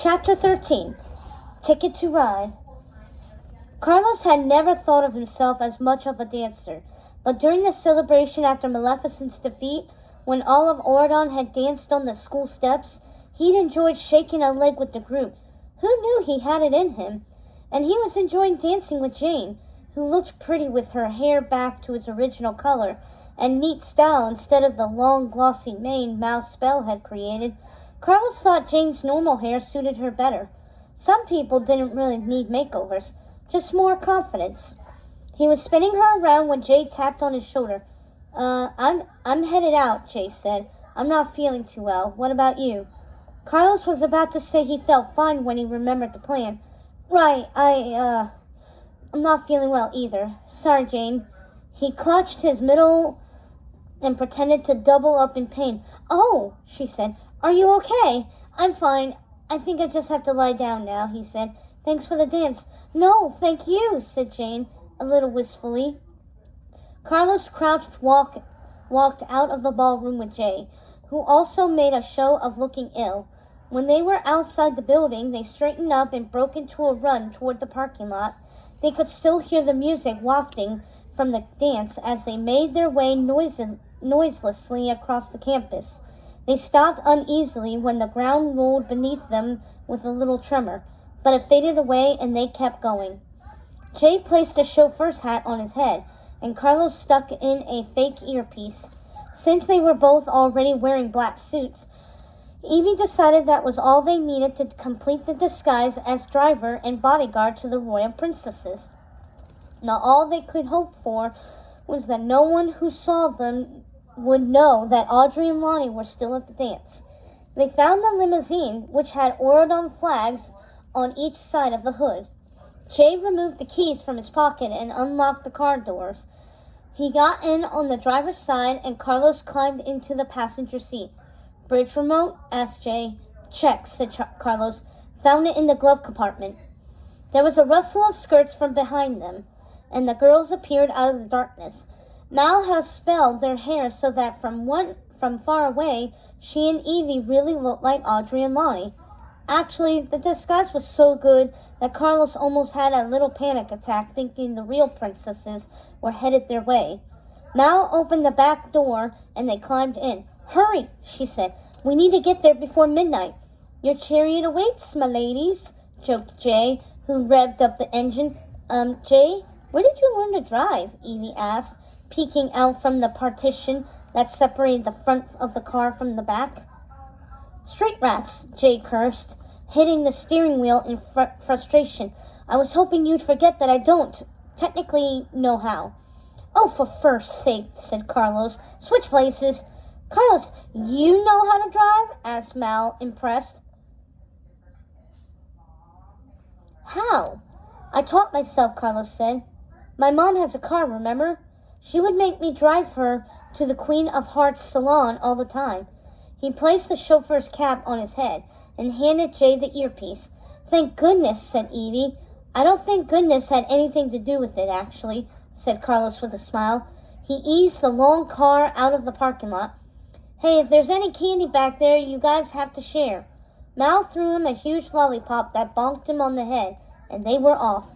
Chapter 13. Ticket to Ride. Carlos had never thought of himself as much of a dancer, but during the celebration after Maleficent's defeat, when all of Auradon had danced on the school steps, he'd enjoyed shaking a leg with the group. Who knew he had it in him? And he was enjoying dancing with Jane, who looked pretty with her hair back to its original color and neat style instead of the long glossy mane Mouse Spell had created. Carlos thought Jane's normal hair suited her better. Some people didn't really need makeovers, just more confidence. He was spinning her around when Jay tapped on his shoulder. I'm headed out, Jay said. I'm not feeling too well. What about you? Carlos was about to say he felt fine when he remembered the plan. Right, I'm not feeling well either. Sorry, Jane. He clutched his middle and pretended to double up in pain. Oh, she said. Are you okay? I'm fine. I think I just have to lie down now, he said. Thanks for the dance. No, thank you, said Jane, a little wistfully. Carlos walked out of the ballroom with Jay, who also made a show of looking ill. When they were outside the building, they straightened up and broke into a run toward the parking lot. They could still hear the music wafting from the dance as they made their way noiselessly across the campus. They stopped uneasily when the ground rolled beneath them with a little tremor, but it faded away and they kept going. Jay placed the chauffeur's hat on his head, and Carlos stuck in a fake earpiece. Since they were both already wearing black suits, Evie decided that was all they needed to complete the disguise as driver and bodyguard to the royal princesses. Now all they could hope for was that no one who saw them would know that Audrey and Lonnie were still at the dance. They found the limousine, which had Auradon flags on each side of the hood. Jay removed the keys from his pocket and unlocked the car doors. He got in on the driver's side and Carlos climbed into the passenger seat. Bridge remote? Asked Jay. Check, said Carlos. Found it in the glove compartment. There was a rustle of skirts from behind them, and the girls appeared out of the darkness. Mal had spelled their hair so that from far away, she and Evie really looked like Audrey and Lonnie. Actually, the disguise was so good that Carlos almost had a little panic attack thinking the real princesses were headed their way. Mal opened the back door and they climbed in. Hurry, she said. We need to get there before midnight. Your chariot awaits, my ladies, joked Jay, who revved up the engine. Jay, where did you learn to drive? Evie asked, peeking out from the partition that separated the front of the car from the back. Street rats, Jay cursed, hitting the steering wheel in frustration. I was hoping you'd forget that I don't technically know how. Oh, for first sake, said Carlos. Switch places. Carlos, you know how to drive? Asked Mal, impressed. How? I taught myself, Carlos said. My mom has a car, remember? She would make me drive her to the Queen of Hearts salon all the time. He placed the chauffeur's cap on his head and handed Jay the earpiece. Thank goodness, said Evie. I don't think goodness had anything to do with it, actually, said Carlos with a smile. He eased the long car out of the parking lot. Hey, if there's any candy back there, you guys have to share. Mal threw him a huge lollipop that bonked him on the head, and they were off.